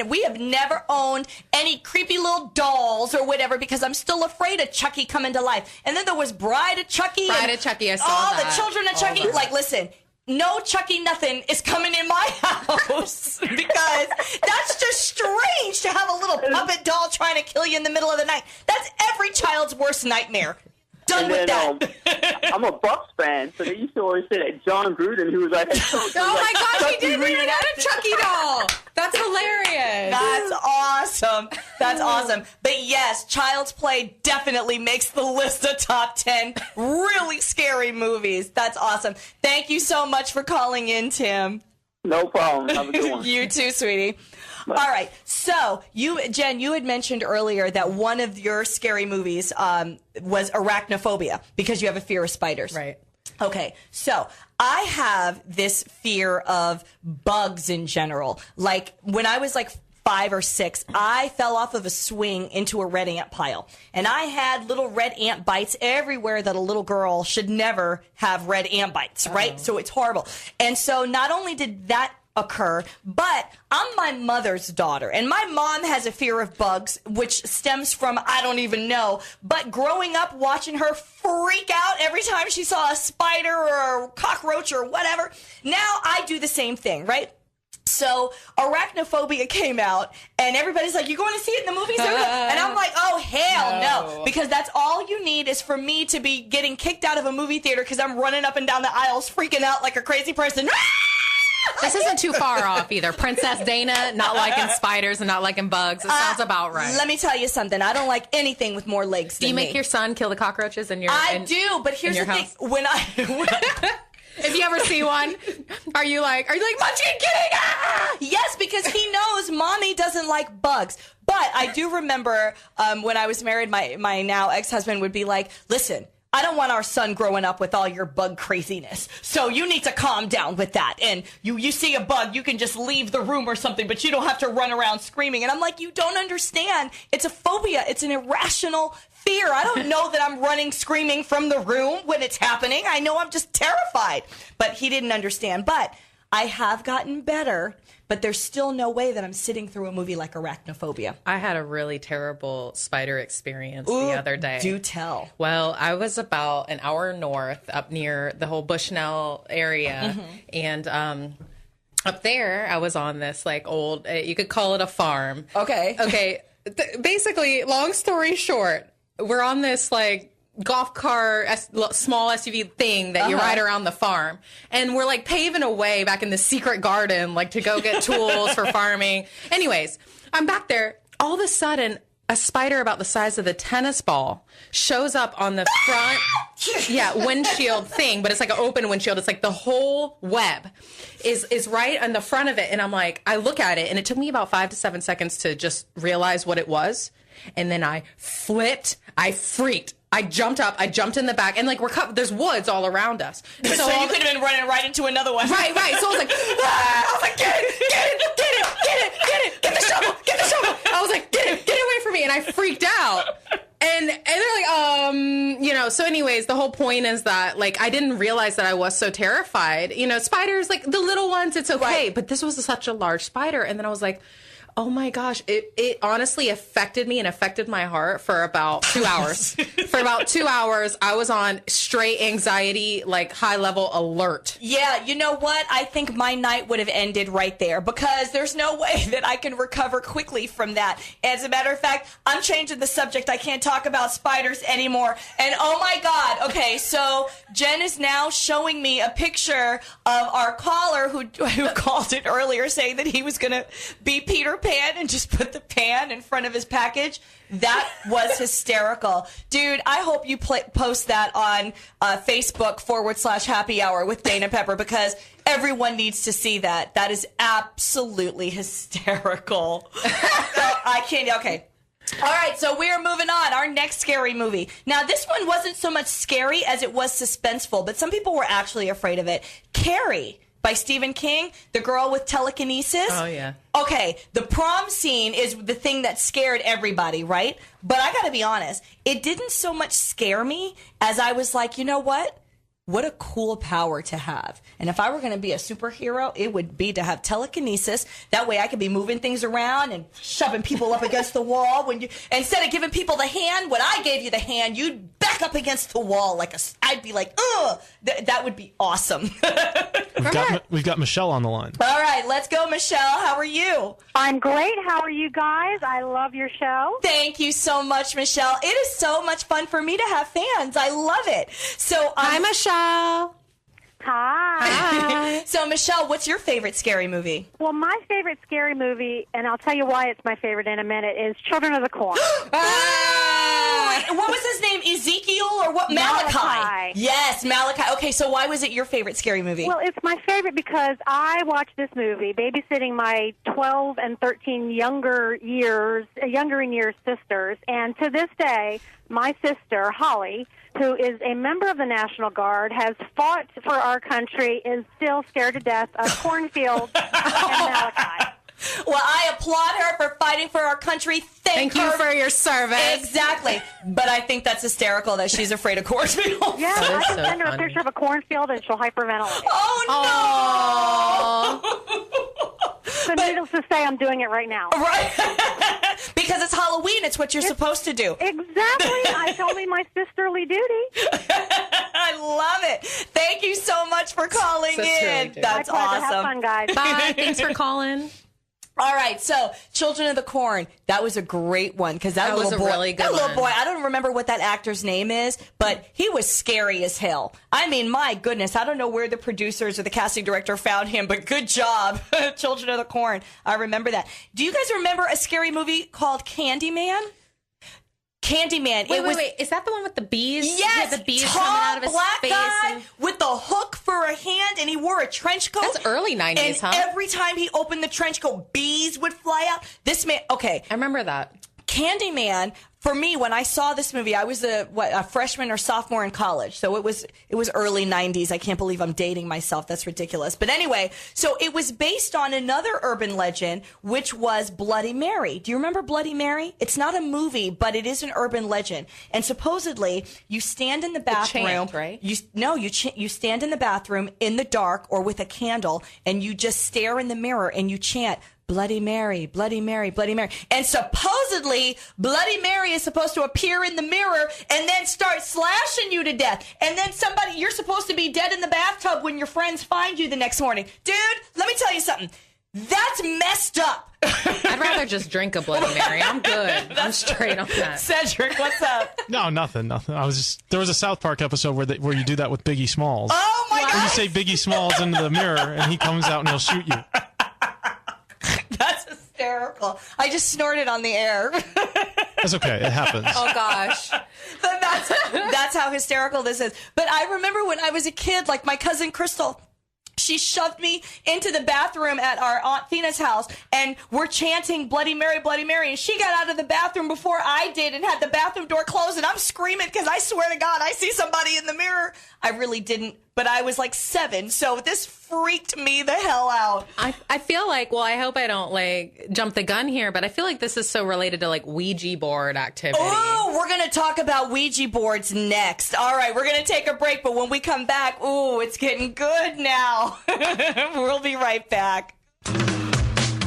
S3: we have never owned any creepy little dolls or whatever because I'm still afraid of Chucky coming to life. And then there was Bride of Chucky.
S5: Bride of Chucky, I saw
S3: all
S5: that.
S3: The children of Chucky. Like, listen. No Chucky nothing is coming in my house because that's just strange to have a little puppet doll trying to kill you in the middle of the night. That's every child's worst nightmare. Done with that.
S7: I'm a Bucks fan, so they used to always say that John Gruden, who was like,
S5: oh my gosh, he didn't even have a Chucky doll. That's hilarious.
S3: That's awesome. That's awesome. But yes, Child's Play definitely makes the list of top 10 really scary movies. That's awesome. Thank you so much for calling in, Tim.
S7: No problem. Have a good one.
S3: You too, sweetie. All right. So, Jen, you had mentioned earlier that one of your scary movies was arachnophobia because you have a fear of spiders.
S5: Right.
S3: Okay. So, I have this fear of bugs in general. Like, when I was like 5 or 6, I fell off of a swing into a red ant pile. And I had little red ant bites everywhere that a little girl should never have red ant bites, right? So it's horrible. And so not only did that occur, but I'm my mother's daughter, and my mom has a fear of bugs, which stems from I don't even know, but growing up watching her freak out every time she saw a spider or a cockroach or whatever, now I do the same thing, right? So arachnophobia came out, and everybody's like, "You going to see it in the movies?" And I'm like, "Oh hell no!" Because that's all you need is for me to be getting kicked out of a movie theater because I'm running up and down the aisles, freaking out like a crazy person.
S5: This isn't too far off either. Princess Dana, not liking spiders and not liking bugs. It sounds about right.
S3: Let me tell you something. I don't like anything with more legs than me.
S5: Do you make your son kill the cockroaches in your
S3: I do, but here's the thing.
S5: If you ever see one, are you like, Munchkin kitty? Ah!
S3: Yes, because he knows mommy doesn't like bugs. But I do remember when I was married, my now ex-husband would be like, "Listen, I don't want our son growing up with all your bug craziness. So you need to calm down with that. And you see a bug, you can just leave the room or something, but you don't have to run around screaming." And I'm like, "You don't understand. It's a phobia. It's an irrational fear. I don't know that I'm running screaming from the room when it's happening. I know I'm just terrified." But he didn't understand. But I have gotten better. But there's still no way that I'm sitting through a movie like Arachnophobia.
S5: I had a really terrible spider experience the other day.
S3: Do tell.
S5: Well, I was about an hour north up near the whole Bushnell area. And up there, I was on this like old, you could call it a farm.
S3: Okay.
S5: Basically, long story short, we're on this like golf car, small SUV thing that you ride around the farm. And we're like paving a way back in the secret garden, like to go get tools for farming. Anyways, I'm back there. All of a sudden, a spider about the size of the tennis ball shows up on the front, windshield thing, but it's like an open windshield. It's like the whole web is right on the front of it. And I'm like, I look at it, and it took me about 5 to 7 seconds to just realize what it was. And then I flipped. I freaked. I jumped up. I jumped in the back, and like there's woods all around us.
S3: So you could have been running right into another one.
S5: Right. So I was like, get the shovel. I was like, get it away from me, and I freaked out. And they're like, So anyways, the whole point is that, like, I didn't realize that I was so terrified. You know, spiders, like, the little ones, it's okay. Right. But this was such a large spider. And then I was like, oh my gosh, it honestly affected me and affected my heart for about 2 hours. For about 2 hours, I was on straight anxiety, like high level alert.
S3: Yeah, you know what? I think my night would have ended right there because there's no way that I can recover quickly from that. As a matter of fact, I'm changing the subject. I can't talk about spiders anymore. And oh my God. Okay, so Jen is now showing me a picture of our caller who called it earlier saying that he was going to be Peter Pan and just put the pan in front of his package. That was hysterical. Dude, I hope you post that on Facebook /Happy Hour with Dana Pepper because everyone needs to see that. That is absolutely hysterical. I can't, okay. All right, so we are moving on. Our next scary movie. Now, this one wasn't so much scary as it was suspenseful, but some people were actually afraid of it. Carrie by Stephen King, the girl with telekinesis.
S5: Oh, yeah.
S3: Okay, the prom scene is the thing that scared everybody, right? But I gotta be honest, it didn't so much scare me as I was like, you know what? What a cool power to have. And if I were going to be a superhero, it would be to have telekinesis. That way I could be moving things around and shoving people up against the wall. Instead of giving people the hand, when I gave you the hand, you'd back up against the wall. I'd be like, ugh. That would be awesome.
S4: We've got Michelle on the line.
S3: All right, let's go, Michelle. How are you?
S8: I'm great. How are you guys? I love your show.
S3: Thank you so much, Michelle. It is so much fun for me to have fans. I love it. So,
S5: hi, Michelle.
S8: Hi.
S3: So, Michelle, what's your favorite scary movie?
S8: Well, my favorite scary movie, and I'll tell you why it's my favorite in a minute, is Children of the Corn.
S3: What was his name? Ezekiel or what? Malachi. Yes, Malachi. Okay, so why was it your favorite scary movie?
S8: Well, it's my favorite because I watched this movie babysitting my 12 and 13 younger in years sisters, and to this day, my sister, Holly, who is a member of the National Guard, has fought for our country, is still scared to death of cornfields and Malachi.
S3: Well, I applaud her for fighting for our country. Thank
S5: you for your service.
S3: Exactly. But I think that's hysterical that she's afraid of cornfields.
S8: Yeah, I can send her a picture of a cornfield and she'll hyperventilate.
S3: Oh, no!
S8: So needless to say, I'm doing it right now.
S3: Right. Because it's Halloween. It's what you're supposed to do.
S8: Exactly. I told me my sisterly duty.
S3: I love it. Thank you so much for calling in.
S5: Really
S3: That's awesome.
S8: Have fun, guys.
S5: Bye. Thanks for calling.
S3: All right, so Children of the Corn, that was a great one because that little
S5: was a
S3: boy,
S5: really good
S3: that little
S5: one.
S3: boy, I don't remember what that actor's name is, but he was scary as hell. I mean, my goodness, I don't know where the producers or the casting director found him, but good job, Children of the Corn. I remember that. Do you guys remember a scary movie called Candyman? Candyman.
S5: Wait. Is that the one with the bees?
S3: Yes.
S5: The bees
S3: tall,
S5: coming out of his
S3: black
S5: face.
S3: guy with the hook for a hand, and he wore a trench coat.
S5: That's early 90s,
S3: and
S5: huh?
S3: every time he opened the trench coat, bees would fly out. This man, okay.
S5: I remember that.
S3: Candyman, for me, when I saw this movie, I was a freshman or sophomore in college. So it was early 90s. I can't believe I'm dating myself. That's ridiculous. But anyway, so it was based on another urban legend, which was Bloody Mary. Do you remember Bloody Mary? It's not a movie, but it is an urban legend. And supposedly, you stand in the bathroom.
S5: chant, right?
S3: You stand in the bathroom in the dark or with a candle, and you just stare in the mirror and you chant, Bloody Mary, Bloody Mary, Bloody Mary. And supposedly, Bloody Mary is supposed to appear in the mirror and then start slashing you to death. And then you're supposed to be dead in the bathtub when your friends find you the next morning. Dude, let me tell you something. That's messed up.
S5: I'd rather just drink a Bloody Mary. I'm good. I'm straight on that.
S3: Cedric, what's up?
S4: No, nothing. There was a South Park episode where you do that with Biggie Smalls.
S3: Oh, my God.
S4: Where you say Biggie Smalls into the mirror, and he comes out and he'll shoot you.
S3: That's hysterical. I just snorted on the air.
S4: It's okay. It happens.
S5: Oh, gosh.
S3: That's how hysterical this is. But I remember when I was a kid, like my cousin Crystal, she shoved me into the bathroom at our Aunt Fina's house, and we're chanting Bloody Mary, Bloody Mary, and she got out of the bathroom before I did and had the bathroom door closed, and I'm screaming because I swear to God, I see somebody in the mirror. I really didn't, but I was like 7. So this freaked me the hell out.
S5: I feel like, well, I hope I don't like jump the gun here, but I feel like this is so related to like Ouija board activity.
S3: Oh, we're going to talk about Ouija boards next. All right, we're going to take a break, but when we come back, ooh, it's getting good now. We'll be right back.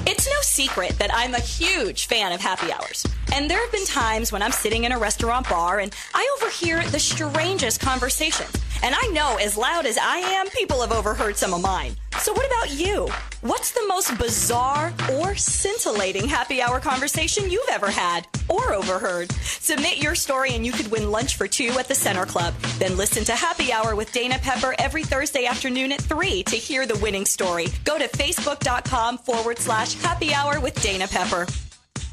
S3: It's no secret that I'm a huge fan of happy hours. And there have been times when I'm sitting in a restaurant bar and I overhear the strangest conversations. And I know as loud as I am, people have overheard some of mine. So what about you? What's the most bizarre or scintillating happy hour conversation you've ever had or overheard? Submit your story and you could win lunch for 2 at the Center Club. Then listen to Happy Hour with Dana Pepper every Thursday afternoon at 3 to hear the winning story. Go to facebook.com/Happy Hour with Dana Pepper.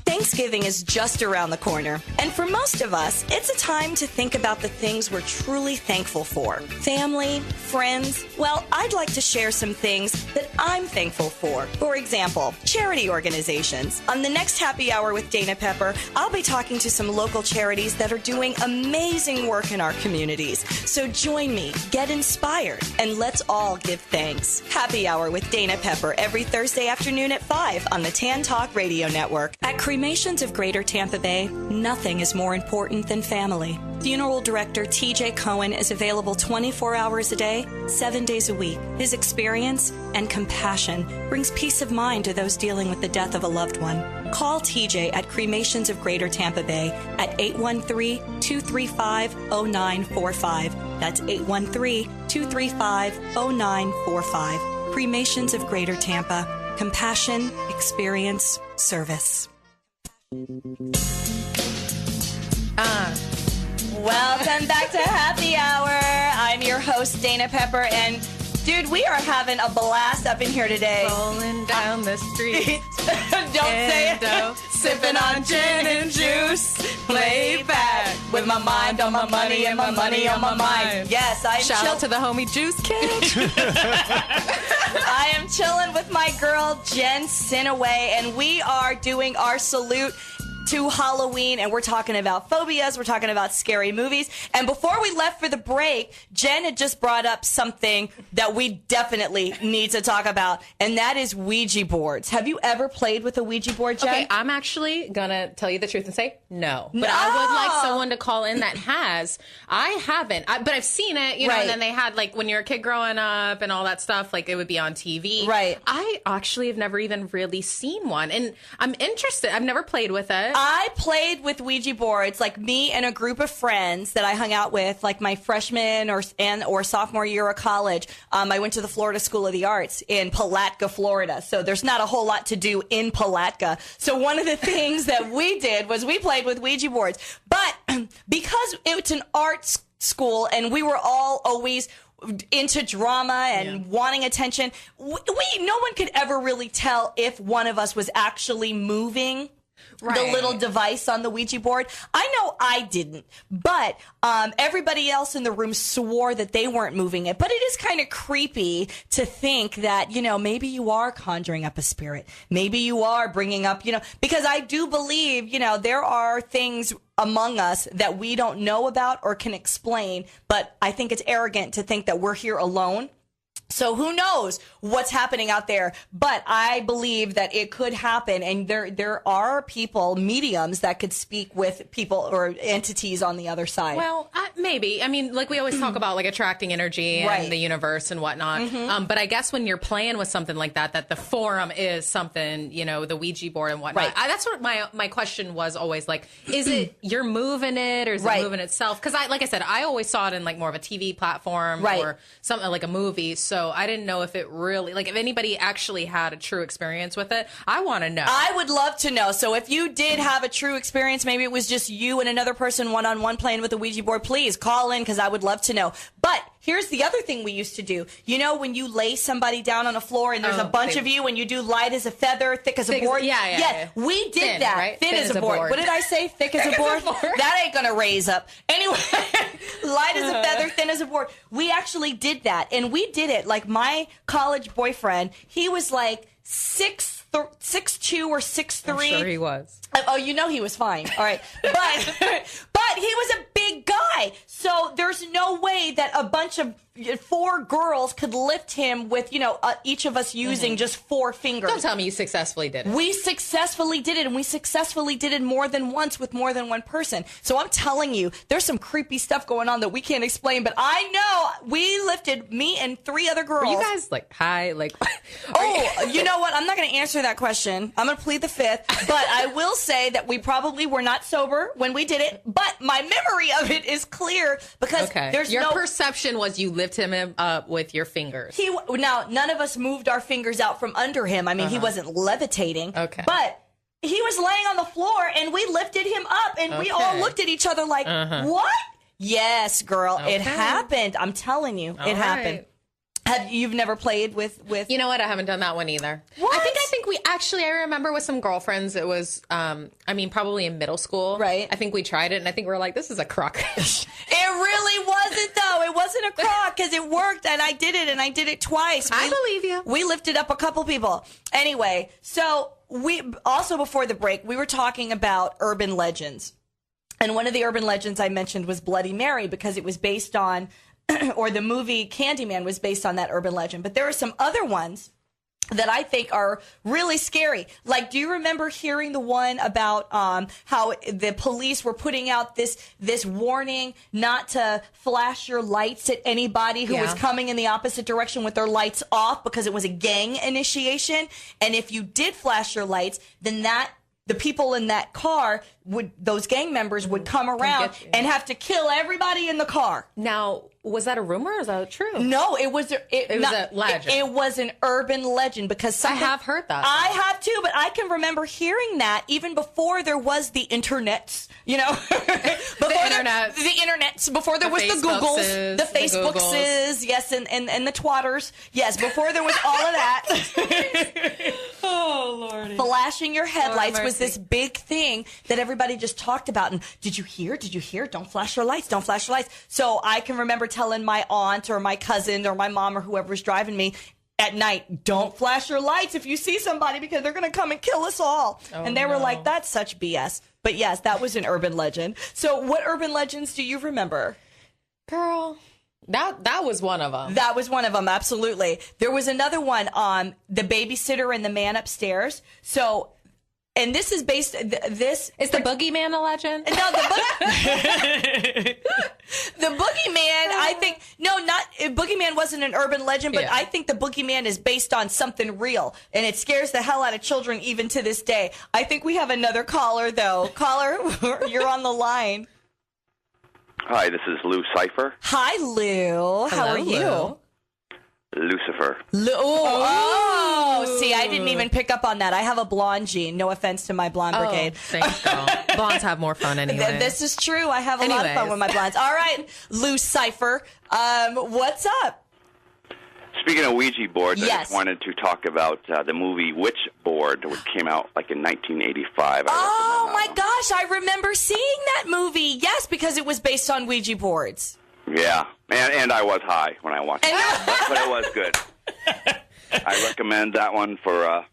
S3: Thanksgiving is just around the corner, and for most of us, it's a time to think about the things we're truly thankful for. Family, friends. Well, I'd like to share some things that I'm thankful for. For example, charity organizations. On the next Happy Hour with Dana Pepper, I'll be talking to some local charities that are doing amazing work in our communities. So join me, get inspired, and let's all give thanks. Happy Hour with Dana Pepper every Thursday afternoon at 5 on the Tan Talk Radio Network. At Cremations of Greater Tampa Bay, nothing is more important than family. Funeral director TJ Cohen is available 24 hours a day, 7 days a week. His experience and compassion brings peace of mind to those dealing with the death of a loved one. Call TJ at Cremations of Greater Tampa Bay at 813-235-0945. That's 813-235-0945. Cremations of Greater Tampa. Compassion, experience, service. Welcome back to Happy Hour. I'm your host, Dana Pepper, and dude, we are having a blast up in here today.
S5: Rolling down the street.
S3: Don't say it. Sipping on gin and juice. Play back with my mind on my money and my money on my mind. Yes, I'm
S5: Shout out to the homie Juice Kid.
S3: I am chilling with my girl, Jen Sinaway, and we are doing our salute to Halloween, and we're talking about phobias, we're talking about scary movies. And before we left for the break, Jen had just brought up something that we definitely need to talk about, and that is Ouija boards. Have you ever played with a Ouija board, Jen?
S5: Okay, I'm actually gonna tell you the truth and say no. But I would like someone to call in that has. I haven't, but I've seen it, you know, and then they had, like, when you're a kid growing up and all that stuff, like, it would be on TV.
S3: Right.
S5: I actually have never even really seen one, and I'm interested. I've never played with it.
S3: I played with Ouija boards, like me and a group of friends that I hung out with, like my freshman or sophomore year of college. I went to the Florida School of the Arts in Palatka, Florida. So there's not a whole lot to do in Palatka. So one of the things that we did was we played with Ouija boards. But because it's an arts school and we were all always into drama and wanting attention, no one could ever really tell if one of us was actually moving the little device on the Ouija board. I know I didn't, but everybody else in the room swore that they weren't moving it. But it is kind of creepy to think that, you know, maybe you are conjuring up a spirit. Maybe you are bringing up, you know, because I do believe, you know, there are things among us that we don't know about or can explain, but I think it's arrogant to think that we're here alone. So who knows what's happening out there, but I believe that it could happen, and there are people, mediums, that could speak with people or entities on the other side.
S5: Well, maybe. I mean, like we always talk about, like, attracting energy and the universe and whatnot. But I guess when you're playing with something like that, that the forum is something, you know, the Ouija board and whatnot. That's what my question was always, like, is it you're moving it or is it moving itself? Because like I said, I always saw it in, like, more of a TV platform or something like a movie. So I didn't know if it really, like, if anybody actually had a true experience with it. I want to know.
S3: I would love to know. So if you did have a true experience, maybe it was just you and another person one-on-one playing with a Ouija board, please call in, because I would love to know. But here's the other thing we used to do. You know, when you lay somebody down on the floor and there's a bunch of you and you do light as a feather, thick as a board? Yeah. We did that.
S5: Right?
S3: Thin as a board. What did I say? Thick as a board? That ain't going to raise up. Anyway, light as a feather, thin as a board. We actually did that. And we did it. Like, my college boyfriend, he was like 6'2" or 6'3".
S5: I'm sure he was.
S3: Oh, you know he was fine. All right. But he was a big guy. high. So there's no way that a bunch of 4 girls could lift him with, each of us using just 4 fingers.
S5: Don't tell me you successfully did it.
S3: We successfully did it, and we successfully did it more than once with more than one person. So I'm telling you, there's some creepy stuff going on that we can't explain, but I know we lifted, me and 3 other girls.
S5: Were you guys high?
S3: You know what? I'm not going to answer that question. I'm going to plead the fifth, but I will say that we probably were not sober when we did it, but my memory of it is clear because there's
S5: your perception was you lifted him up with your fingers.
S3: Now, none of us moved our fingers out from under him. I mean, he wasn't levitating.
S5: Okay.
S3: But he was laying on the floor, and we lifted him up, and we all looked at each other like, what? Yes, girl, it happened. I'm telling you, it happened. You've never played with?
S5: You know what? I haven't done that one either.
S3: What?
S5: I think we actually, I remember with some girlfriends, it was, probably in middle school.
S3: Right.
S5: I think we tried it, and I think we were like, this is a crock.
S3: It really wasn't, though. It wasn't a crock because it worked, and I did it, and I did it twice.
S5: I believe you.
S3: We lifted up a couple people. Anyway, so we also, before the break, we were talking about urban legends. And one of the urban legends I mentioned was Bloody Mary because it was based on, or the movie Candyman was based on that urban legend. But there are some other ones that I think are really scary. Like, do you remember hearing the one about how the police were putting out this warning not to flash your lights at anybody who was coming in the opposite direction with their lights off because it was a gang initiation? And if you did flash your lights, then the people in that car those gang members would come around and have to kill everybody in the car.
S5: Now, was that a rumor or is that true?
S3: No, it was a legend. It was an urban legend because
S5: I have heard that.
S3: I have too, but I can remember hearing that even before there was the internets, before the internets, before there was the Googles, the Facebookses, yes, and the twatters. Yes, before there was all of that.
S5: Oh, Lordy.
S3: Flashing your headlights was this big thing that everybody just talked about. And did you hear? Don't flash your lights. Don't flash your lights. So I can remember telling my aunt or my cousin or my mom or whoever was driving me at night, don't flash your lights if you see somebody because they're going to come and kill us all. And they were like, that's such BS. But yes, that was an urban legend. So what urban legends do you remember?
S5: Girl, that was one of them.
S3: That was one of them, absolutely. There was another one on the babysitter and the man upstairs. So, and this is based, this...
S5: Is the boogeyman a legend?
S3: No, the boogeyman, I think... No, boogeyman wasn't an urban legend, but I think the boogeyman is based on something real, and it scares the hell out of children even to this day. I think we have another caller, though. Caller, you're on the line.
S9: Hi, this is Lou Cipher.
S3: Hi, Lou. How are you?
S9: Lucifer.
S3: See, I didn't even pick up on that. I have a blonde gene. No offense to my blonde brigade.
S5: Thanks, girl. Blondes have more fun anyway.
S3: This is true. I have a lot of fun with my blondes. All right, Lou Cipher, what's up?
S9: Speaking of Ouija boards, I just wanted to talk about the movie Witch Board, which came out in 1985.
S3: Oh, my gosh. I remember seeing that movie. Yes, because it was based on Ouija boards.
S9: Yeah, and I was high when I watched it, but it was good. I recommend that one for...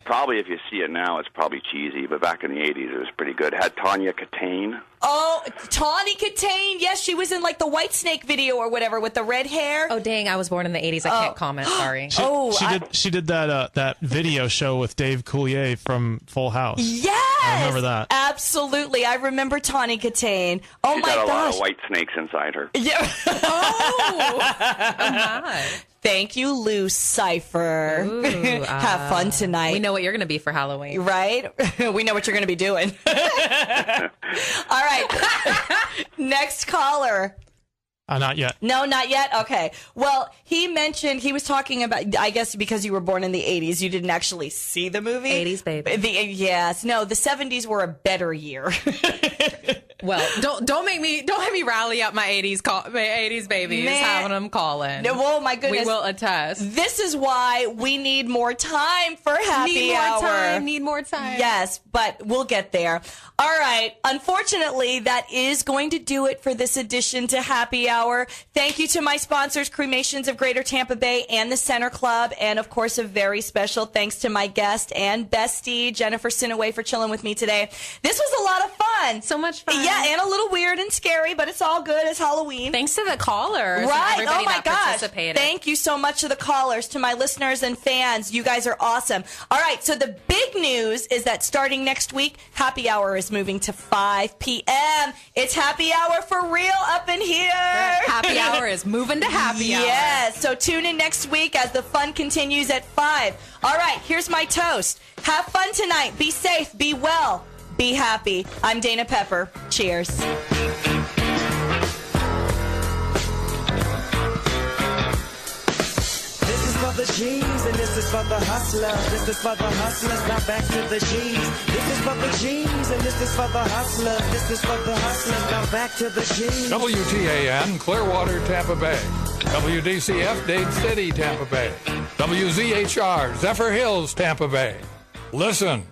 S9: Probably if you see it now, it's probably cheesy, but back in the 80s, it was pretty good. It had Tanya Catane.
S3: Oh, Tawny Catane. Yes, she was in the White Snake video or whatever with the red hair.
S5: Oh, dang, I was born in the 80s. I can't comment, sorry.
S4: She did that video show with Dave Coulier from Full House.
S3: Yes!
S4: I remember that.
S3: Absolutely. I remember Tawny Catane. Oh,
S9: She's
S3: my gosh.
S9: got a lot of white snakes inside her.
S3: Yeah.
S5: Oh my.
S3: Thank you, Lou Cipher. Have fun tonight.
S5: We know what you're going to be for Halloween.
S3: Right? We know what you're going to be doing. All right. Next caller.
S4: Not yet.
S3: No, not yet? Okay. Well, he was talking about, I guess because you were born in the 80s, you didn't actually see the movie.
S5: 80s, baby.
S3: Yes. No, the 70s were a better year.
S5: Well, don't make me rally up my 80s babies, having them call in.
S3: Oh my goodness.
S5: We will attest.
S3: This is why we need more time for happy hour.
S5: Need more time.
S3: Yes, but we'll get there. All right. Unfortunately, that is going to do it for this edition to Happy Hour. Thank you to my sponsors, Cremations of Greater Tampa Bay and the Center Club. And, of course, a very special thanks to my guest and bestie, Jennifer Sinaway, for chilling with me today. This was a lot of fun.
S5: So much fun.
S3: Yes, Yeah, and a little weird and scary, but it's all good. It's Halloween.
S5: Thanks to the callers.
S3: Right.
S5: And everybody
S3: Oh, my
S5: that
S3: gosh.
S5: participated.
S3: Thank you so much to the callers, to my listeners and fans. You guys are awesome. All right, so the big news is that starting next week, Happy Hour is moving to 5 p.m. It's Happy Hour for real up in here.
S5: Happy Hour is moving to Happy Hour.
S3: Yes, so tune in next week as the fun continues at 5. All right, here's my toast. Have fun tonight. Be safe. Be well. Be happy. I'm Dana Pepper. Cheers.
S10: This is for the G's and this is for the hustlers. This is for the hustlers. Now back to the G's. This is for the G's and this is for the hustlers. This is for the hustlers. Now back to the G's.
S11: WTAN, Clearwater, Tampa Bay. WDCF, Dade City, Tampa Bay. WZHR, Zephyr Hills, Tampa Bay. Listen.